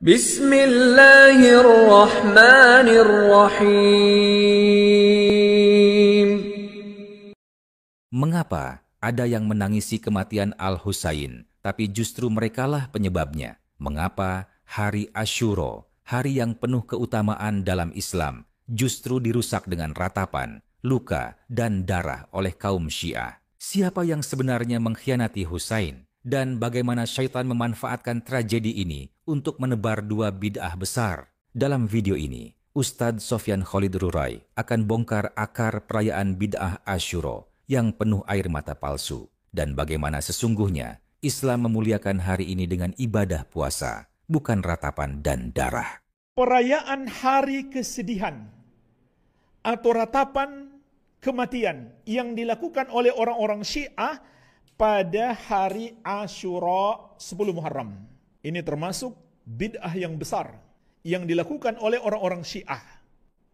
Bismillahirrahmanirrahim. Mengapa ada yang menangisi kematian Al-Husain, tapi justru merekalah penyebabnya? Mengapa hari Asyura, hari yang penuh keutamaan dalam Islam, justru dirusak dengan ratapan, luka, dan darah oleh kaum Syiah? Siapa yang sebenarnya mengkhianati Husain? Dan bagaimana syaitan memanfaatkan tragedi ini untuk menebar dua bid'ah besar? Dalam video ini, Ustadz Sofyan Khalid Rurai akan bongkar akar perayaan bid'ah Asyura yang penuh air mata palsu, dan bagaimana sesungguhnya Islam memuliakan hari ini dengan ibadah puasa, bukan ratapan dan darah. Perayaan hari kesedihan atau ratapan kematian yang dilakukan oleh orang-orang Syiah pada hari Asyura 10 Muharram. Ini termasuk bid'ah yang besar yang dilakukan oleh orang-orang Syiah.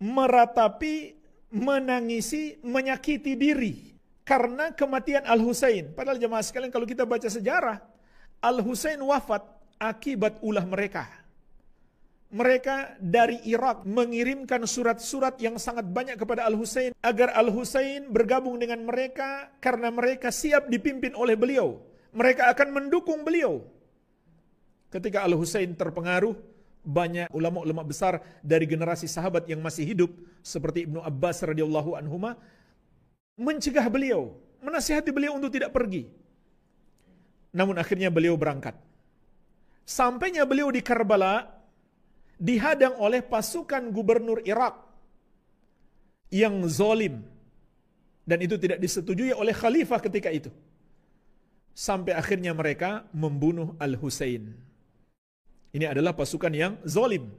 Meratapi, menangisi, menyakiti diri karena kematian Al-Husain. Padahal jemaah sekalian, kalau kita baca sejarah, Al-Husain wafat akibat ulah mereka. Mereka dari Irak mengirimkan surat-surat yang sangat banyak kepada Al-Husain agar Al-Husain bergabung dengan mereka karena mereka siap dipimpin oleh beliau. Mereka akan mendukung beliau. Ketika Al-Husain terpengaruh, banyak ulama-ulama besar dari generasi sahabat yang masih hidup seperti Ibnu Abbas radhiyallahu anhuma mencegah beliau, menasihati beliau untuk tidak pergi. Namun akhirnya beliau berangkat. Sampainya beliau di Karbala, dihadang oleh pasukan gubernur Irak yang zalim, dan itu tidak disetujui oleh khalifah ketika itu. Sampai akhirnya mereka membunuh Al-Husain. Ini adalah pasukan yang zalim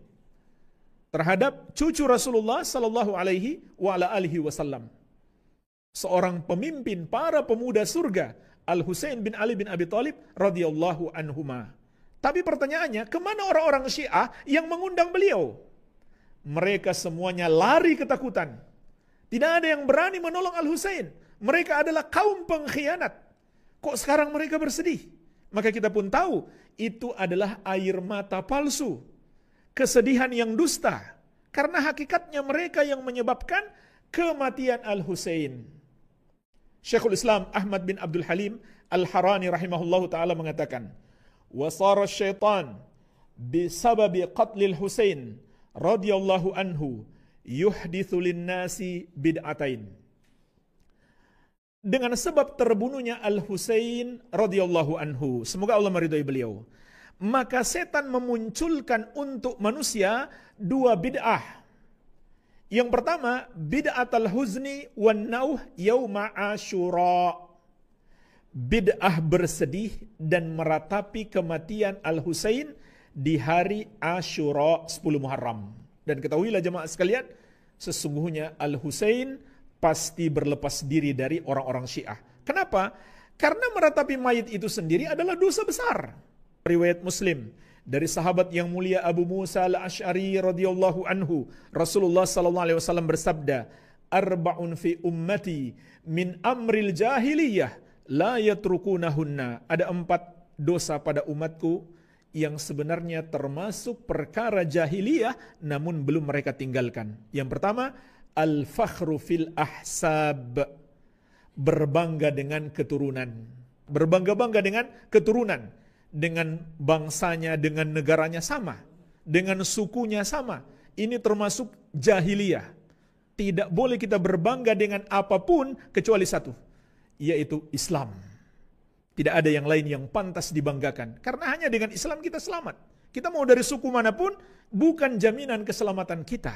terhadap cucu Rasulullah sallallahu alaihi wasallam. Seorang pemimpin para pemuda surga, Al-Husain bin Ali bin Abi Thalib radhiyallahu anhuma. Tapi pertanyaannya, kemana orang-orang Syiah yang mengundang beliau? Mereka semuanya lari ketakutan. Tidak ada yang berani menolong Al-Husain. Mereka adalah kaum pengkhianat. Kok sekarang mereka bersedih? Maka kita pun tahu, itu adalah air mata palsu. Kesedihan yang dusta. Karena hakikatnya mereka yang menyebabkan kematian Al-Husain. Syekhul Islam Ahmad bin Abdul Halim Al-Harani rahimahullahu ta'ala mengatakan, wasara syaitan bisababi qatlil Husain radhiyallahu anhu yuhdithu linnasi bid'atain. Dengan sebab terbunuhnya Al-Husain radhiyallahu anhu, semoga Allah meridhai beliau, maka setan memunculkan untuk manusia dua bid'ah. Yang pertama, bid'atul huzni wan nauh yauma Asyura. Bid'ah bersedih dan meratapi kematian Al-Husain di hari Asyura 10 Muharram. Dan ketahuilah jemaah sekalian, sesungguhnya Al-Husain pasti berlepas diri dari orang-orang Syiah. Kenapa? Karena meratapi mayit itu sendiri adalah dosa besar. Riwayat Muslim dari sahabat yang mulia Abu Musa Al-Asy'ari radhiyallahu anhu, Rasulullah sallallahu alaihi wasallam bersabda, "Arba'un fi ummati min amril jahiliyah la yatrukunahunna." Ada 4 dosa pada umatku yang sebenarnya termasuk perkara jahiliyah namun belum mereka tinggalkan. Yang pertama, al-fakhru fil ahsab. Berbangga dengan keturunan. Berbangga-bangga dengan keturunan. Dengan bangsanya, dengan negaranya sama. Dengan sukunya sama. Ini termasuk jahiliyah. Tidak boleh kita berbangga dengan apapun kecuali satu, yaitu Islam. Tidak ada yang lain yang pantas dibanggakan. Karena hanya dengan Islam kita selamat. Kita mau dari suku manapun, bukan jaminan keselamatan kita.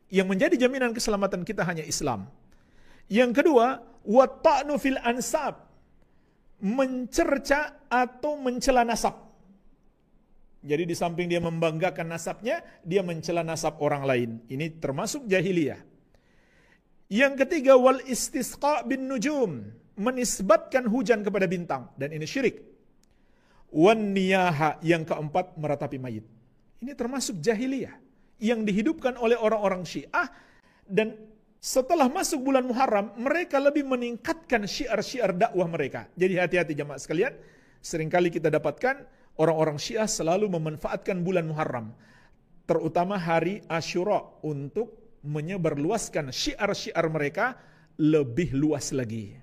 Yang menjadi jaminan keselamatan kita hanya Islam. Yang kedua, watta'nu fil ansab. Mencerca atau mencela nasab. Jadi di samping dia membanggakan nasabnya, dia mencela nasab orang lain. Ini termasuk jahiliyah. Yang ketiga, wal istisqa bin nujum. Menisbatkan hujan kepada bintang. Dan ini syirik. Wan niyaha. Yang keempat, meratapi mayit. Ini termasuk jahiliyah. Yang dihidupkan oleh orang-orang Syiah. Dan setelah masuk bulan Muharram, mereka lebih meningkatkan syiar-syiar dakwah mereka. Jadi hati-hati jemaah sekalian. Seringkali kita dapatkan Orang-orang Syiah selalu memanfaatkan bulan Muharram, terutama hari Asyura, untuk menyebarluaskan syiar-syiar mereka lebih luas lagi.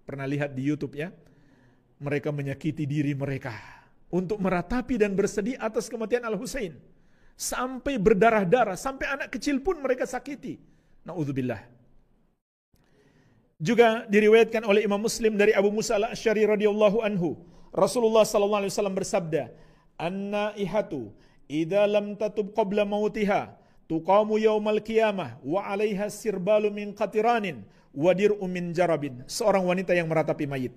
Pernah lihat di YouTube ya? Mereka menyakiti diri mereka untuk meratapi dan bersedih atas kematian Al-Husain. Sampai berdarah-darah, sampai anak kecil pun mereka sakiti. Na'udzubillah. Juga diriwayatkan oleh Imam Muslim dari Abu Musa al-Asy'ari radhiyallahu anhu, Rasulullah sallallahu alaihi wasallam bersabda, "An-naihatu idza lam tatub qabla mautiha tuqamu yaumal qiyamah wa 'alaiha sirbalu min qatiranin wa dir'u min jarabin." Seorang wanita yang meratapi mayit.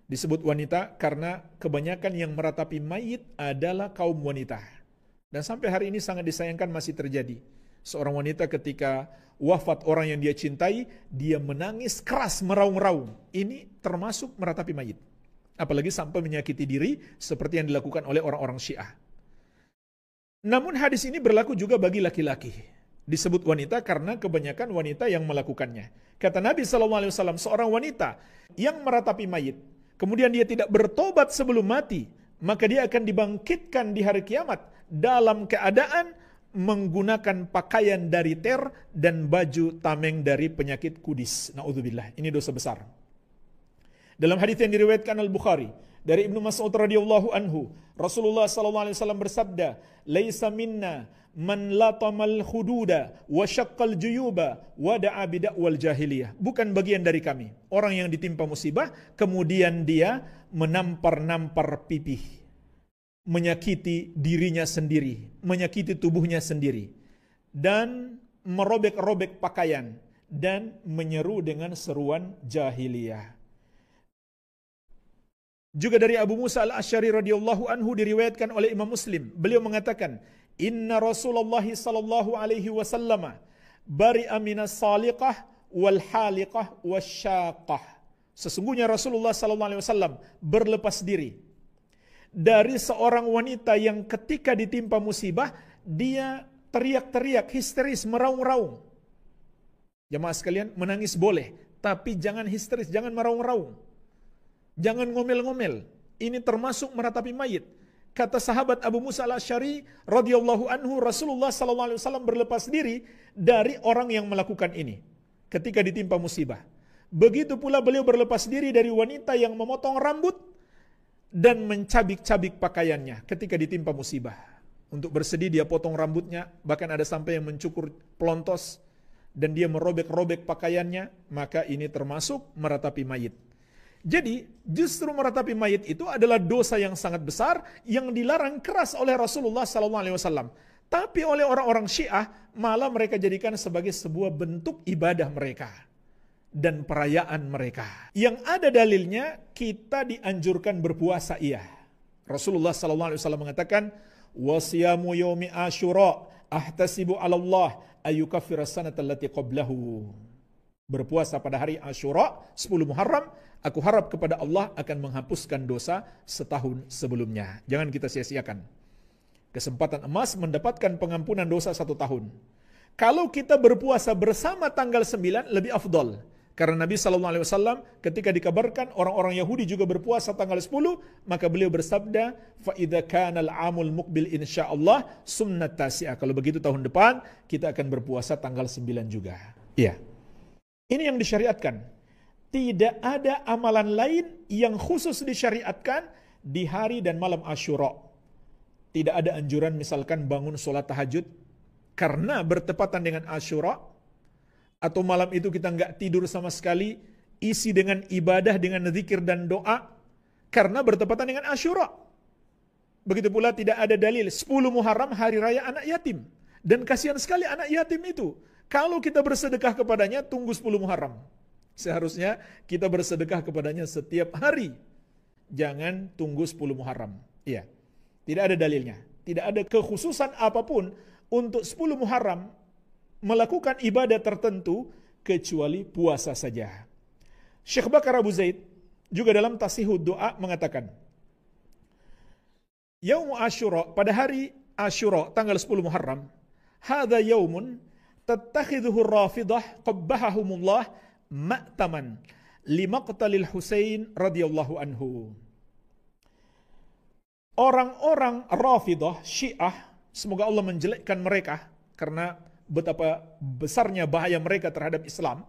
Disebut wanita karena kebanyakan yang meratapi mayit adalah kaum wanita. Dan sampai hari ini sangat disayangkan masih terjadi. Seorang wanita ketika wafat orang yang dia cintai, dia menangis keras, meraung-raung. Ini termasuk meratapi mayit. Apalagi sampai menyakiti diri seperti yang dilakukan oleh orang-orang Syiah. Namun hadis ini berlaku juga bagi laki-laki. Disebut wanita karena kebanyakan wanita yang melakukannya. Kata Nabi SAW, seorang wanita yang meratapi mayit, kemudian dia tidak bertobat sebelum mati, maka dia akan dibangkitkan di hari kiamat dalam keadaan menggunakan pakaian dari ter dan baju tameng dari penyakit kudis. Na'udzubillah, ini dosa besar. Dalam hadis yang diriwayatkan Al-Bukhari dari Ibnu Mas'ud radhiyallahu anhu, Rasulullah sallallahu alaihi wasallam bersabda, "Laisa minna man latamal khududa wa syaqqal juyuba wa da'a bid'wal jahiliyah." Bukan bagian dari kami orang yang ditimpa musibah kemudian dia menampar-nampar pipih, menyakiti dirinya sendiri, menyakiti tubuhnya sendiri, dan merobek-robek pakaian dan menyeru dengan seruan jahiliyah. Juga dari Abu Musa al-Asy'ari radhiyallahu anhu diriwayatkan oleh Imam Muslim, beliau mengatakan, "Inna Rasulullah sallallahu alaihi wasallam bari'a minas saliqah wal haliqah wasyaqah." Sesungguhnya Rasulullah sallallahu alaihi wasallam berlepas diri dari seorang wanita yang ketika ditimpa musibah dia teriak-teriak, histeris, meraung-raung. Jamaah sekalian, menangis boleh, tapi jangan histeris, jangan meraung-raung. Jangan ngomel-ngomel. Ini termasuk meratapi mayit. Kata sahabat Abu Musa al-Asy'ari radhiyallahu anhu, Rasulullah sallallahu alaihi wasallam berlepas diri dari orang yang melakukan ini ketika ditimpa musibah. Begitu pula beliau berlepas diri dari wanita yang memotong rambut dan mencabik-cabik pakaiannya ketika ditimpa musibah. Untuk bersedih dia potong rambutnya, bahkan ada sampai yang mencukur pelontos, dan dia merobek-robek pakaiannya, maka ini termasuk meratapi mayit. Jadi justru meratapi mayit itu adalah dosa yang sangat besar yang dilarang keras oleh Rasulullah SAW. Tapi oleh orang-orang Syiah malah mereka jadikan sebagai sebuah bentuk ibadah mereka dan perayaan mereka. Yang ada dalilnya kita dianjurkan berpuasa, iya. Rasulullah SAW mengatakan, "Wasiyamu yaumi Asyura ahtasibu 'ala Allah ayyukaffira sanata allati qablahu." Berpuasa pada hari Asyura 10 Muharram, aku harap kepada Allah akan menghapuskan dosa setahun sebelumnya. Jangan kita sia-siakan kesempatan emas mendapatkan pengampunan dosa 1 tahun. Kalau kita berpuasa bersama tanggal 9 lebih afdal. Karena Nabi SAW ketika dikabarkan orang-orang Yahudi juga berpuasa tanggal 10, maka beliau bersabda, "Fa idza kana al-'amul muqbil insyaallah sunnat tasi'ah." Kalau begitu tahun depan kita akan berpuasa tanggal 9 juga. Iya. Ini yang disyariatkan. Tidak ada amalan lain yang khusus disyariatkan di hari dan malam Asyura. Tidak ada anjuran misalkan bangun sholat tahajud karena bertepatan dengan Asyura, atau malam itu kita nggak tidur sama sekali, isi dengan ibadah, dengan zikir dan doa karena bertepatan dengan Asyura. Begitu pula tidak ada dalil 10 Muharram hari raya anak yatim. Dan kasihan sekali anak yatim itu. Kalau kita bersedekah kepadanya, tunggu 10 Muharram. Seharusnya kita bersedekah kepadanya setiap hari. Jangan tunggu 10 Muharram. Iya. Tidak ada dalilnya. Tidak ada kekhususan apapun untuk 10 Muharram melakukan ibadah tertentu kecuali puasa saja. Syekh Bakar Abu Zaid juga dalam Tasihud Doa mengatakan, Yaum Asyura, pada hari Asyura tanggal 10 Muharram, hadza yaumun tattakhidhuhu Rafidah qabbahahumullah ma'taman limaqtalil Husain radhiyallahu anhu. Orang-orang Rafidah, Syiah, semoga Allah menjelekkan mereka karena betapa besarnya bahaya mereka terhadap Islam.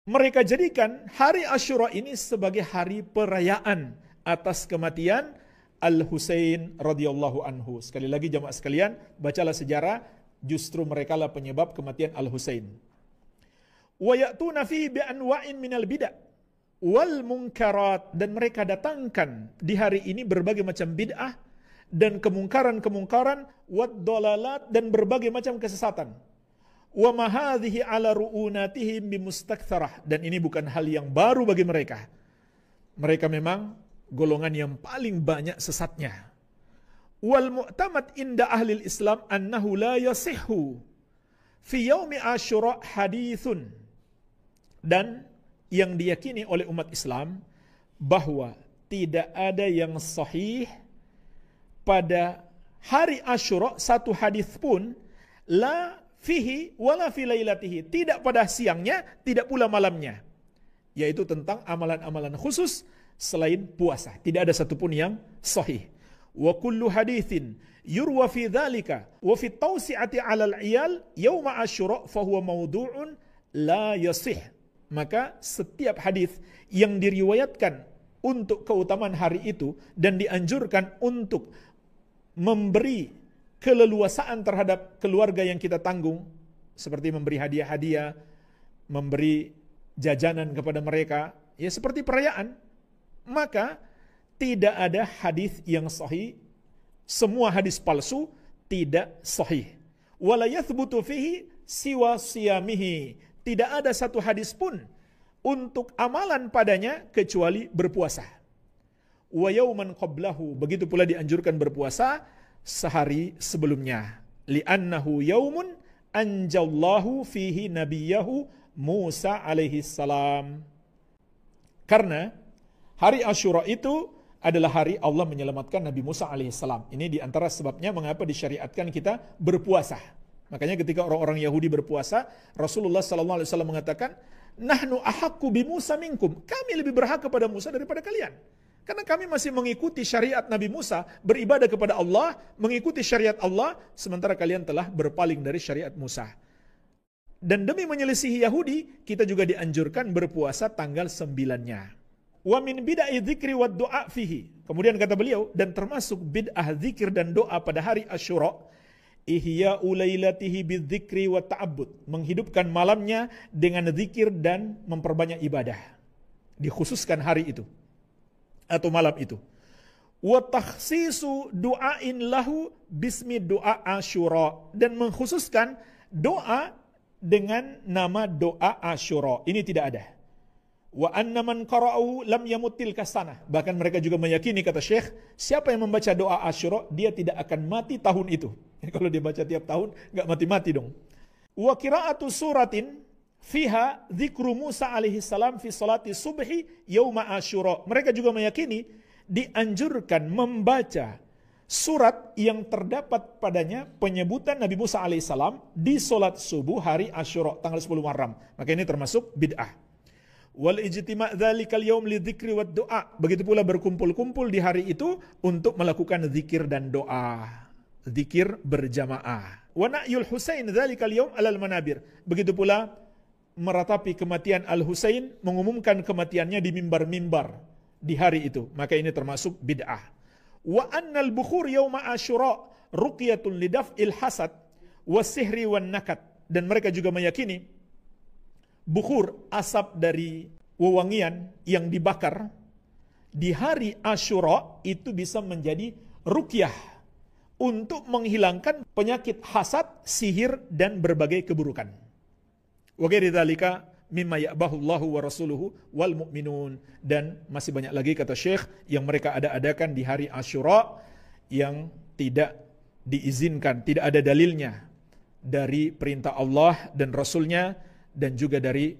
Mereka jadikan hari Asyura ini sebagai hari perayaan atas kematian Al-Husain radhiyallahu anhu. Sekali lagi jamaah sekalian, bacalah sejarah, justru mereka lah penyebab kematian Al-Husain. Wa ya'tuna fihi bi anwa'in minal bid'ah wal munkarat, dan mereka datangkan di hari ini berbagai macam bid'ah dan kemungkaran-kemungkaran, wad dalalat, dan berbagai macam kesesatan. Wa ma hadhihi ala ru'unatihim bimustaktharah, dan ini bukan hal yang baru bagi mereka. Mereka memang golongan yang paling banyak sesatnya. Wal mu'tamad inda ahli Islam annahu la yasihhu fi yaumi Asyura hadithun, dan yang diyakini oleh umat Islam bahwa tidak ada yang sahih pada hari Asyura satu hadis pun, la fihi wala fi lailatihi, tidak pada siangnya, tidak pula malamnya, yaitu tentang amalan-amalan khusus selain puasa. Tidak ada satupun yang sahih. Wa kullu hadithin yurwa fi dzalika wa fi tawsi'ati 'ala al-'iyal yauma Asyura fa huwa mawdu'un la yasih. Maka setiap hadis yang diriwayatkan untuk keutamaan hari itu dan dianjurkan untuk memberi keleluasaan terhadap keluarga yang kita tanggung, seperti memberi hadiah-hadiah, memberi jajanan kepada mereka, ya seperti perayaan, maka tidak ada hadis yang sahih. Semua hadis palsu tidak sahih. Wala yathbutu fihi siwa siyamihi, tidak ada satu hadis pun untuk amalan padanya kecuali berpuasa. Wa yauman qablahu, begitu pula dianjurkan berpuasa sehari sebelumnya. Li'annahu yaumun anjallahu fihi nabiyahu Musa alaihi salam. Karena hari Asyura itu adalah hari Allah menyelamatkan Nabi Musa alaihi salam. Ini diantara sebabnya mengapa disyariatkan kita berpuasa. Makanya ketika orang-orang Yahudi berpuasa, Rasulullah SAW mengatakan, nahnu ahaqqu bi Musa minkum, kami lebih berhak kepada Musa daripada kalian. Karena kami masih mengikuti syariat Nabi Musa, beribadah kepada Allah, mengikuti syariat Allah, sementara kalian telah berpaling dari syariat Musa. Dan demi menyelisihi Yahudi, kita juga dianjurkan berpuasa tanggal 9-nya. Wa min bid'ai dzikri wad du'a fihi. Kemudian kata beliau, dan termasuk bid'ah zikir dan doa pada hari Asyura, ihya'u lailatihi bidzikri wa ta'abbud, menghidupkan malamnya dengan zikir dan memperbanyak ibadah. Dikhususkan hari itu atau malam itu. Wa takhsisu du'ain lahu bismi du'a Asyura, dan mengkhususkan doa dengan nama doa Asyura. Ini tidak ada. Wa anna man qara'u lam yamutil kasanah. Bahkan mereka juga meyakini, kata Syekh, siapa yang membaca doa Asyura, dia tidak akan mati tahun itu. Kalau dia baca tiap tahun, nggak mati-mati dong. Wa qira'atu suratin fiha dzikru Musa alaihi salam fi salati subhi yauma Asyura. Mereka juga meyakini dianjurkan membaca surat yang terdapat padanya penyebutan Nabi Musa alaihi salam di salat subuh hari Asyura tanggal 10 Muharram. Maka ini termasuk bid'ah. Wal ijtima' dzalikal yaum lidzikri wad du'a. Begitu pula berkumpul-kumpul di hari itu untuk melakukan zikir dan doa. Zikir berjamaah. Wa na'yul Husain dzalikal yaum alal manabir. Begitu pula meratapi kematian Al-Husain, mengumumkan kematiannya di mimbar-mimbar di hari itu. Maka ini termasuk bid'ah. Wa annal bukhur yauma Asyura ruqyatun lidaf'il hasad wasihri wan nakat. Dan mereka juga meyakini bukhur, asap dari wewangian yang dibakar di hari Asyura itu bisa menjadi ruqyah untuk menghilangkan penyakit hasad, sihir, dan berbagai keburukan. Wa ghairi dzalika mimma ya'bahu Allahu wa rasuluhu wal mu'minun. Dan masih banyak lagi, kata Syekh, yang mereka ada-adakan di hari Asyura yang tidak diizinkan, tidak ada dalilnya dari perintah Allah dan Rasulnya, dan juga dari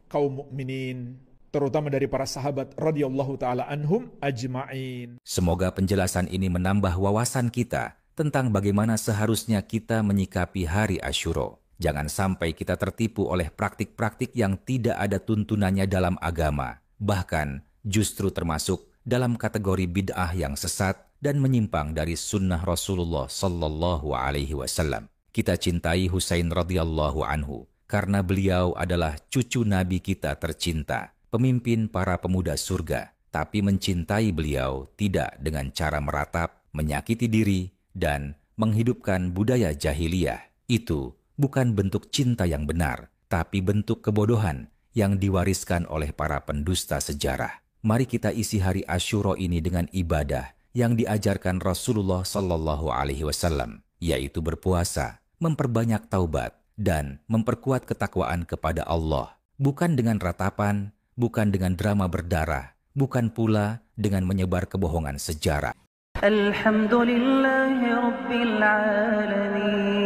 kaum mukminin, terutama dari para sahabat radhiyallahu taala anhum ajma'in. Semoga penjelasan ini menambah wawasan kita tentang bagaimana seharusnya kita menyikapi hari Asyura. Jangan sampai kita tertipu oleh praktik-praktik yang tidak ada tuntunannya dalam agama, bahkan justru termasuk dalam kategori bid'ah yang sesat dan menyimpang dari sunnah Rasulullah Sallallahu Alaihi Wasallam. Kita cintai Husain radhiyallahu anhu karena beliau adalah cucu Nabi kita tercinta, pemimpin para pemuda surga. Tapi mencintai beliau tidak dengan cara meratap, menyakiti diri, dan menghidupkan budaya jahiliyah. Itu bukan bentuk cinta yang benar, tapi bentuk kebodohan yang diwariskan oleh para pendusta sejarah. Mari kita isi hari Asyura ini dengan ibadah yang diajarkan Rasulullah Sallallahu Alaihi Wasallam, yaitu berpuasa, memperbanyak taubat, dan memperkuat ketakwaan kepada Allah. Bukan dengan ratapan, bukan dengan drama berdarah, bukan pula dengan menyebar kebohongan sejarah. Alhamdulillahi Rabbil Alamin.